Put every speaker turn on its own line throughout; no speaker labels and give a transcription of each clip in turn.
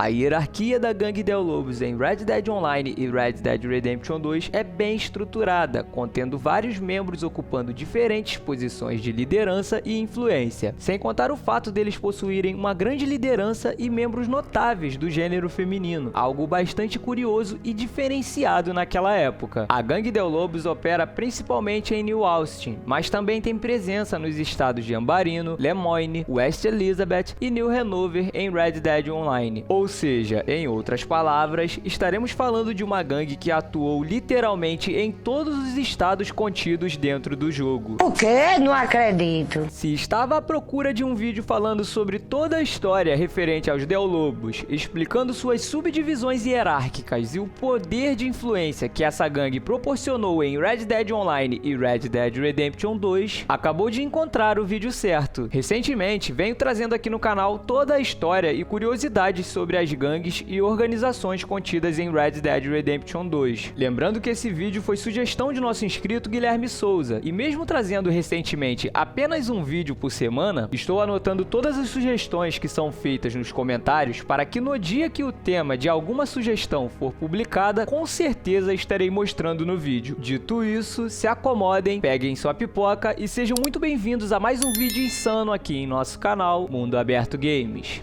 A hierarquia da gangue Del Lobos em Red Dead Online e Red Dead Redemption 2 é bem estruturada, contendo vários membros ocupando diferentes posições de liderança e influência, sem contar o fato deles possuírem uma grande liderança e membros notáveis do gênero feminino, algo bastante curioso e diferenciado naquela época. A gangue Del Lobos opera principalmente em New Austin, mas também tem presença nos estados de Ambarino, Lemoyne, West Elizabeth e New Hanover em Red Dead Online. Ou seja, em outras palavras, estaremos falando de uma gangue que atuou literalmente em todos os estados contidos dentro do jogo.
O quê? Não acredito.
Se estava à procura de um vídeo falando sobre toda a história referente aos Del Lobos, explicando suas subdivisões hierárquicas e o poder de influência que essa gangue proporcionou em Red Dead Online e Red Dead Redemption 2, acabou de encontrar o vídeo certo. Recentemente, venho trazendo aqui no canal toda a história e curiosidades sobre as gangues e organizações contidas em Red Dead Redemption 2. Lembrando que esse vídeo foi sugestão de nosso inscrito Guilherme Souza, e mesmo trazendo recentemente apenas um vídeo por semana, estou anotando todas as sugestões que são feitas nos comentários para que no dia que o tema de alguma sugestão for publicada, com certeza estarei mostrando no vídeo. Dito isso, se acomodem, peguem sua pipoca e sejam muito bem-vindos a mais um vídeo insano aqui em nosso canal Mundo Aberto Games.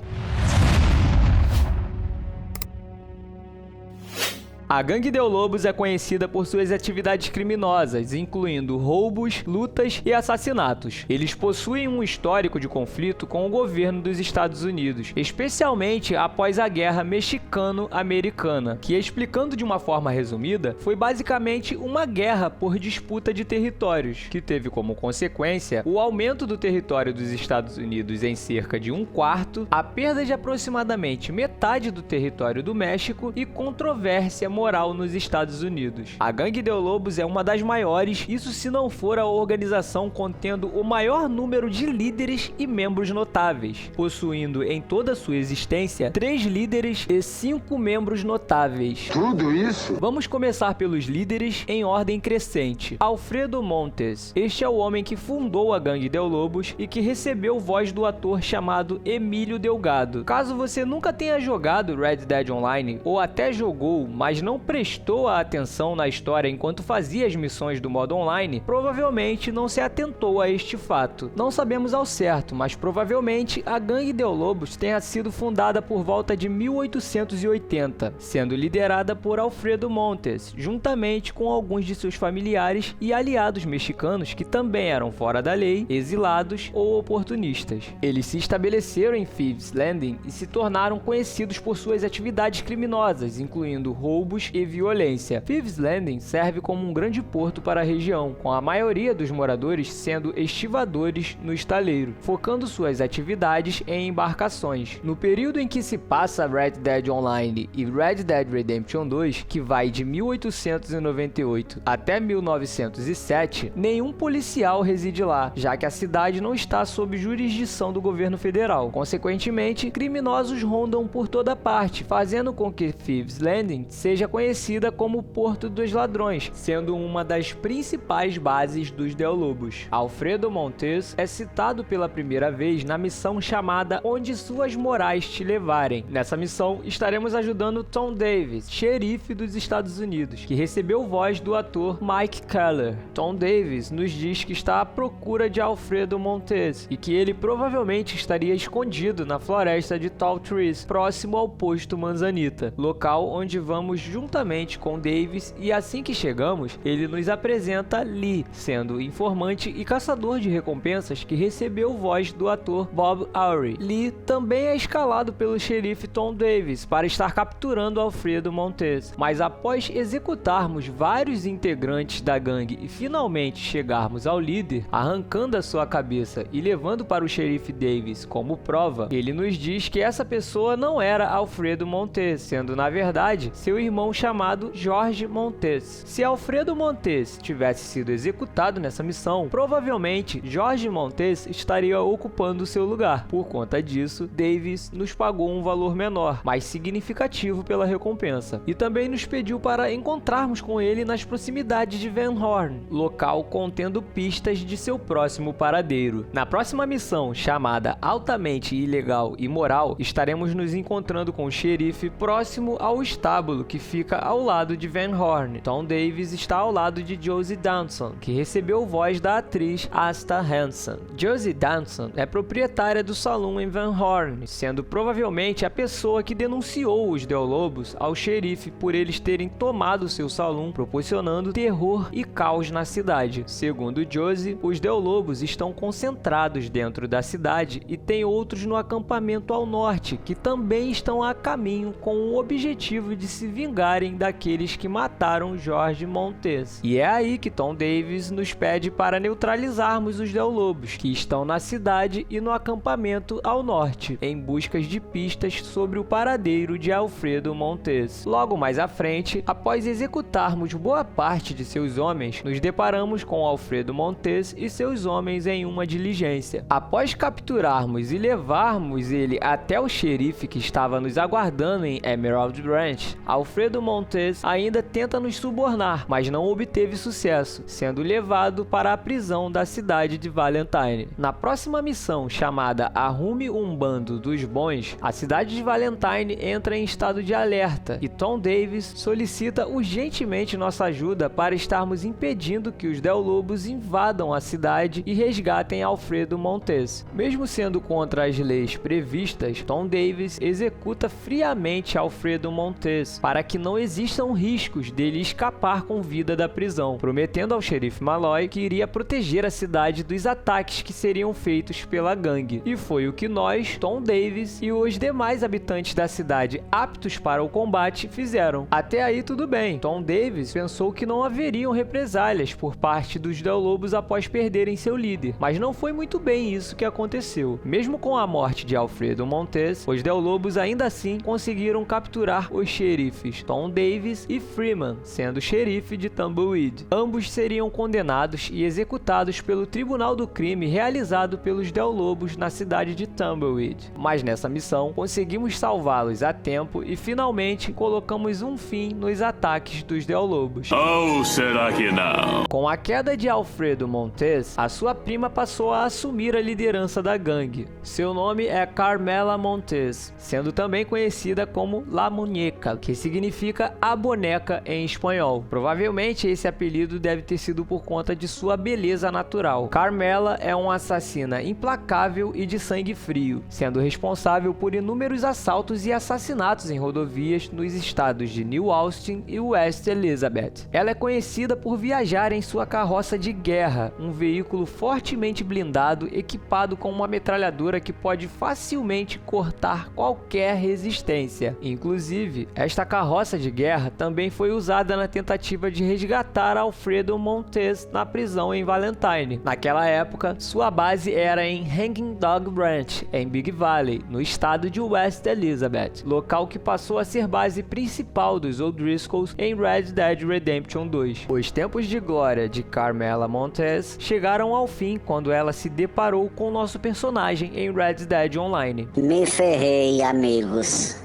A gangue Del Lobos é conhecida por suas atividades criminosas, incluindo roubos, lutas e assassinatos. Eles possuem um histórico de conflito com o governo dos Estados Unidos, especialmente após a Guerra Mexicano-Americana, que, explicando de uma forma resumida, foi basicamente uma guerra por disputa de territórios, que teve como consequência o aumento do território dos Estados Unidos em cerca de 1/4, a perda de aproximadamente metade do território do México e controvérsia moral nos Estados Unidos. A gangue Del Lobos é uma das maiores, isso se não for a organização contendo o maior número de líderes e membros notáveis, possuindo em toda a sua existência 3 líderes e 5 membros notáveis.
Tudo isso?
Vamos começar pelos líderes em ordem crescente. Alfredo Montes. Este é o homem que fundou a gangue Del Lobos e que recebeu voz do ator chamado Emílio Delgado. Caso você nunca tenha jogado Red Dead Online ou até jogou, mas não prestou a atenção na história enquanto fazia as missões do modo online, provavelmente não se atentou a este fato. Não sabemos ao certo, mas provavelmente a gangue Del Lobos tenha sido fundada por volta de 1880, sendo liderada por Alfredo Montes, juntamente com alguns de seus familiares e aliados mexicanos que também eram fora da lei, exilados ou oportunistas. Eles se estabeleceram em Thieves Landing e se tornaram conhecidos por suas atividades criminosas, incluindo roubos e violência. Thieves Landing serve como um grande porto para a região, com a maioria dos moradores sendo estivadores no estaleiro, focando suas atividades em embarcações. No período em que se passa Red Dead Online e Red Dead Redemption 2, que vai de 1898 até 1907, nenhum policial reside lá, já que a cidade não está sob jurisdição do governo federal. Consequentemente, criminosos rondam por toda parte, fazendo com que Thieves Landing seja conhecida como Porto dos Ladrões, sendo uma das principais bases dos Del Lobos. Alfredo Montes é citado pela primeira vez na missão chamada Onde Suas Morais Te Levarem. Nessa missão, estaremos ajudando Tom Davis, xerife dos Estados Unidos, que recebeu voz do ator Mike Keller. Tom Davis nos diz que está à procura de Alfredo Montes e que ele provavelmente estaria escondido na floresta de Tall Trees, próximo ao posto Manzanita, local onde vamos juntamente com Davis, e assim que chegamos, ele nos apresenta Lee, sendo informante e caçador de recompensas que recebeu voz do ator Bob Aury. Lee também é escalado pelo xerife Tom Davis para estar capturando Alfredo Montes, mas após executarmos vários integrantes da gangue e finalmente chegarmos ao líder, arrancando a sua cabeça e levando para o xerife Davis como prova, ele nos diz que essa pessoa não era Alfredo Montes, sendo na verdade seu irmão irmão chamado Jorge Montes. Se Alfredo Montes tivesse sido executado nessa missão, provavelmente Jorge Montes estaria ocupando seu lugar. Por conta disso, Davis nos pagou um valor menor, mais significativo pela recompensa, e também nos pediu para encontrarmos com ele nas proximidades de Van Horn, local contendo pistas de seu próximo paradeiro. Na próxima missão, chamada Altamente Ilegal e Moral, estaremos nos encontrando com o xerife próximo ao estábulo que fica ao lado de Van Horn. Tom Davis está ao lado de Josie Downson, que recebeu voz da atriz Asta Hansen. Josie Downson é proprietária do salão em Van Horn, sendo provavelmente a pessoa que denunciou os Del-Lobos ao xerife por eles terem tomado seu salão, proporcionando terror e caos na cidade. Segundo Josie, os Del-Lobos estão concentrados dentro da cidade e tem outros no acampamento ao norte, que também estão a caminho com o objetivo de se vingarem daqueles que mataram Jorge Montes. E é aí que Tom Davis nos pede para neutralizarmos os Del-Lobos, que estão na cidade e no acampamento ao norte, em busca de pistas sobre o paradeiro de Alfredo Montes. Logo mais à frente, após executarmos boa parte de seus homens, nos deparamos com Alfredo Montes e seus homens em uma diligência. Após capturarmos e levarmos ele até o xerife que estava nos aguardando em Emerald Ranch, Alfredo Montes ainda tenta nos subornar, mas não obteve sucesso, sendo levado para a prisão da cidade de Valentine. Na próxima missão, chamada Arrume um Bando dos Bons, a cidade de Valentine entra em estado de alerta e Tom Davis solicita urgentemente nossa ajuda para estarmos impedindo que os Del-Lobos invadam a cidade e resgatem Alfredo Montes. Mesmo sendo contra as leis previstas, Tom Davis executa friamente Alfredo Montes para que não existam riscos dele escapar com vida da prisão, prometendo ao xerife Malloy que iria proteger a cidade dos ataques que seriam feitos pela gangue. E foi o que nós, Tom Davis e os demais habitantes da cidade aptos para o combate fizeram. Até aí tudo bem. Tom Davis pensou que não haveriam represálias por parte dos Del-Lobos após perderem seu líder, mas não foi muito bem isso que aconteceu. Mesmo com a morte de Alfredo Montes, os Del-Lobos ainda assim conseguiram capturar os xerifes Tom Davis e Freeman, sendo xerife de Tumbleweed. Ambos seriam condenados e executados pelo Tribunal do Crime realizado pelos Del-Lobos na cidade de Tumbleweed. Mas nessa missão, conseguimos salvá-los a tempo e finalmente colocamos um fim nos ataques dos Del-Lobos.
Ou será que não?
Com a queda de Alfredo Montes, a sua prima passou a assumir a liderança da gangue. Seu nome é Carmela Montes, sendo também conhecida como La Muñeca, que significa a boneca em espanhol. Provavelmente esse apelido deve ter sido por conta de sua beleza natural. Carmela é uma assassina implacável e de sangue frio, sendo responsável por inúmeros assaltos e assassinatos em rodovias nos estados de New Austin e West Elizabeth. Ela é conhecida por viajar em sua carroça de guerra, um veículo fortemente blindado equipado com uma metralhadora que pode facilmente cortar qualquer resistência. Inclusive, esta carroça de guerra também foi usada na tentativa de resgatar Alfredo Montes na prisão em Valentine. Naquela época, sua base era em Hanging Dog Ranch, em Big Valley, no estado de West Elizabeth, local que passou a ser base principal dos O'Driscolls em Red Dead Redemption 2. Os tempos de glória de Carmela Montes chegaram ao fim quando ela se deparou com nosso personagem em Red Dead Online.
Me ferrei, amigos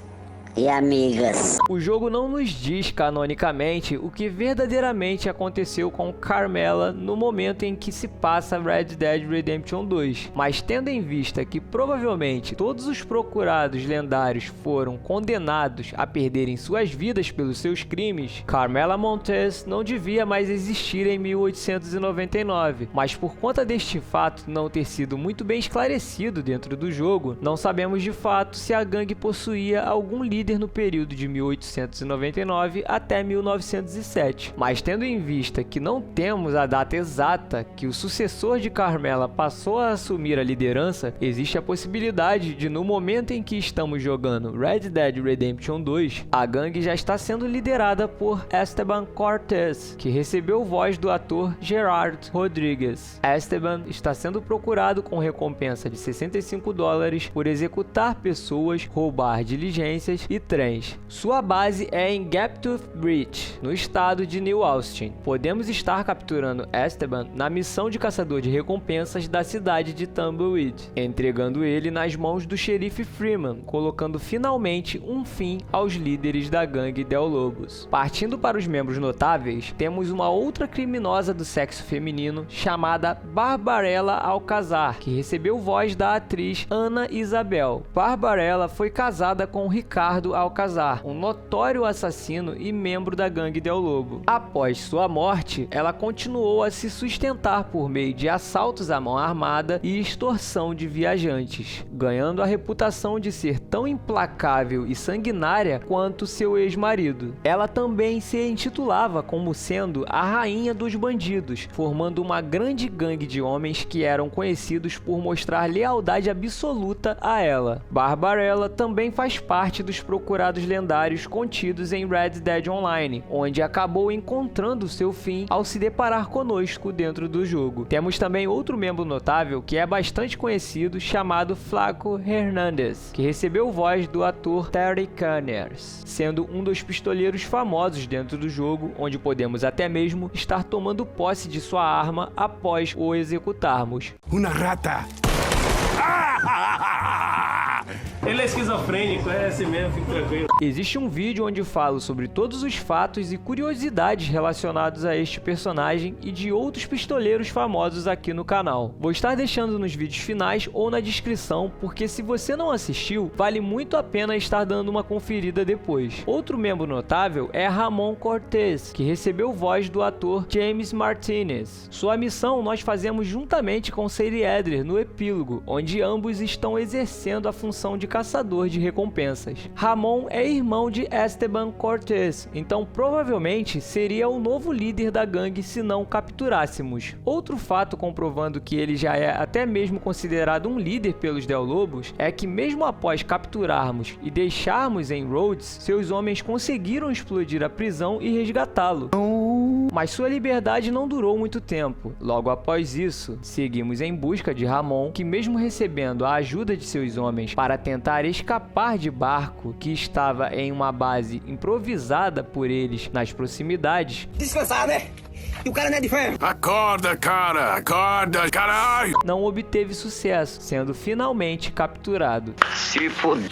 e amigas.
O jogo não nos diz canonicamente o que verdadeiramente aconteceu com Carmela no momento em que se passa Red Dead Redemption 2, mas tendo em vista que provavelmente todos os procurados lendários foram condenados a perderem suas vidas pelos seus crimes, Carmela Montes não devia mais existir em 1899, mas por conta deste fato não ter sido muito bem esclarecido dentro do jogo, não sabemos de fato se a gangue possuía algum líder no período de 1899 até 1907, mas tendo em vista que não temos a data exata que o sucessor de Carmela passou a assumir a liderança, existe a possibilidade de no momento em que estamos jogando Red Dead Redemption 2, a gangue já está sendo liderada por Esteban Cortez, que recebeu voz do ator Gerard Rodrigues. Esteban está sendo procurado com recompensa de $65 por executar pessoas, roubar diligências e trens. Sua base é em Gaptooth Bridge, no estado de New Austin. Podemos estar capturando Esteban na missão de caçador de recompensas da cidade de Tumbleweed, entregando ele nas mãos do xerife Freeman, colocando finalmente um fim aos líderes da gangue Del Lobos. Partindo para os membros notáveis, temos uma outra criminosa do sexo feminino chamada Barbarella Alcazar, que recebeu voz da atriz Ana Isabel. Barbarella foi casada com Ricardo Alcazar, um notório assassino e membro da gangue Del Lobo. Após sua morte, ela continuou a se sustentar por meio de assaltos à mão armada e extorsão de viajantes, ganhando a reputação de ser tão implacável e sanguinária quanto seu ex-marido. Ela também se intitulava como sendo a rainha dos bandidos, formando uma grande gangue de homens que eram conhecidos por mostrar lealdade absoluta a ela. Barbarella também faz parte dos procurados lendários contidos em Red Dead Online, onde acabou encontrando seu fim ao se deparar conosco dentro do jogo. Temos também outro membro notável que é bastante conhecido, chamado Flaco Hernandez, que recebeu voz do ator Terry Connors, sendo um dos pistoleiros famosos dentro do jogo, onde podemos até mesmo estar tomando posse de sua arma após o executarmos.
Uma rata!
Ele é esquizofrênico, é assim mesmo, fique tranquilo.
Existe um vídeo onde falo sobre todos os fatos e curiosidades relacionados a este personagem e de outros pistoleiros famosos aqui no canal. Vou estar deixando nos vídeos finais ou na descrição, porque se você não assistiu, vale muito a pena estar dando uma conferida depois. Outro membro notável é Ramon Cortez, que recebeu voz do ator James Martinez. Sua missão nós fazemos juntamente com Sadie Adler no epílogo, onde ambos estão exercendo a função de caçador de recompensas. Ramon é irmão de Esteban Cortez, então provavelmente seria o novo líder da gangue se não capturássemos. Outro fato comprovando que ele já é até mesmo considerado um líder pelos Del Lobos é que mesmo após capturarmos e deixarmos em Rhodes, seus homens conseguiram explodir a prisão e resgatá-lo. Mas sua liberdade não durou muito tempo. Logo após isso, seguimos em busca de Ramon, que mesmo recebendo a ajuda de seus homens para tentar escapar de barco que estava em uma base improvisada por eles nas proximidades.
Descansar, né? E o cara não é de ferro.
Acorda, cara! Acorda, caralho!
Não obteve sucesso, sendo finalmente capturado.
Se fod...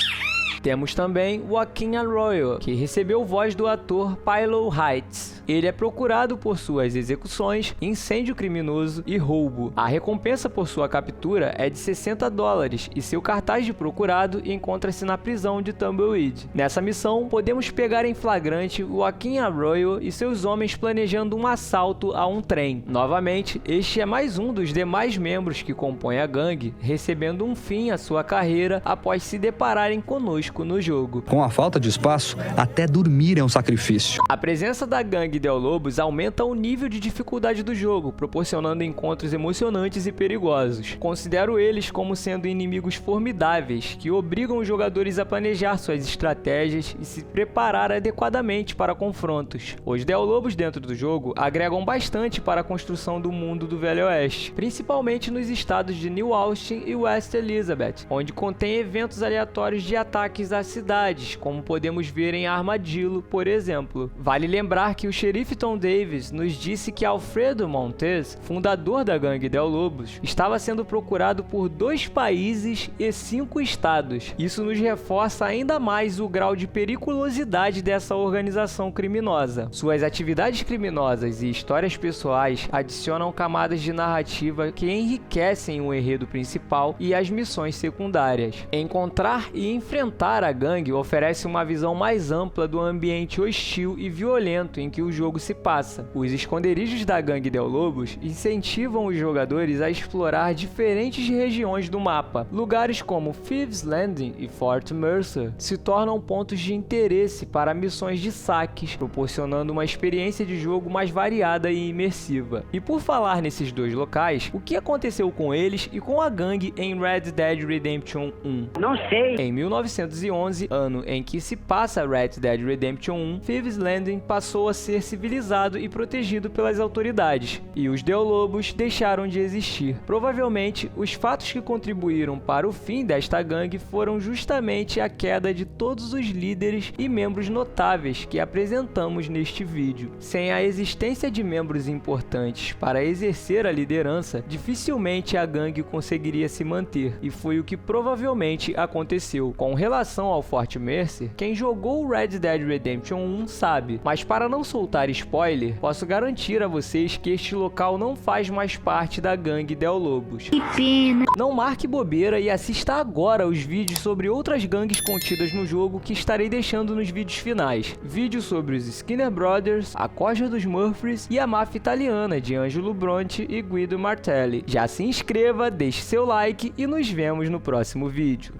Temos também Joaquin Arroyo, que recebeu voz do ator Pilo Heights. Ele é procurado por suas execuções, incêndio criminoso e roubo. A recompensa por sua captura é de $60 e seu cartaz de procurado encontra-se na prisão de Tumbleweed. Nessa missão, podemos pegar em flagrante Joaquin Arroyo e seus homens planejando um assalto a um trem. Novamente, este é mais um dos demais membros que compõem a gangue, recebendo um fim à sua carreira após se depararem conosco no jogo.
Com a falta de espaço, até dormir é um sacrifício.
A presença da gangue Del Lobos aumenta o nível de dificuldade do jogo, proporcionando encontros emocionantes e perigosos. Considero eles como sendo inimigos formidáveis, que obrigam os jogadores a planejar suas estratégias e se preparar adequadamente para confrontos. Os Del Lobos dentro do jogo agregam bastante para a construção do mundo do Velho Oeste, principalmente nos estados de New Austin e West Elizabeth, onde contém eventos aleatórios de ataques às cidades, como podemos ver em Armadillo, por exemplo. Vale lembrar que o xerife Tom Davis nos disse que Alfredo Montez, fundador da gangue Del Lobos, estava sendo procurado por 2 países e 5 estados. Isso nos reforça ainda mais o grau de periculosidade dessa organização criminosa. Suas atividades criminosas e histórias pessoais adicionam camadas de narrativa que enriquecem o enredo principal e as missões secundárias. Encontrar e enfrentar a gangue oferece uma visão mais ampla do ambiente hostil e violento em que o jogo se passa. Os esconderijos da gangue Del Lobos incentivam os jogadores a explorar diferentes regiões do mapa. Lugares como Thieves Landing e Fort Mercer se tornam pontos de interesse para missões de saques, proporcionando uma experiência de jogo mais variada e imersiva. E por falar nesses 2 locais, o que aconteceu com eles e com a gangue em Red Dead Redemption 1?
Não sei.
Em 1999, 1911, ano em que se passa Red Dead Redemption 1, Thieves Landing passou a ser civilizado e protegido pelas autoridades, e os Deu-Lobos deixaram de existir. Provavelmente, os fatos que contribuíram para o fim desta gangue foram justamente a queda de todos os líderes e membros notáveis que apresentamos neste vídeo. Sem a existência de membros importantes para exercer a liderança, dificilmente a gangue conseguiria se manter, e foi o que provavelmente aconteceu. Com relação ao Fort Mercer, quem jogou Red Dead Redemption 1 sabe, mas para não soltar spoiler, posso garantir a vocês que este local não faz mais parte da gangue Deu-Lobos.
Que pena!
Não marque bobeira e assista agora os vídeos sobre outras gangues contidas no jogo que estarei deixando nos vídeos finais. Vídeos sobre os Skinner Brothers, a Corja dos Murphys e a máfia italiana de Angelo Bronte e Guido Martelli. Já se inscreva, deixe seu like e nos vemos no próximo vídeo.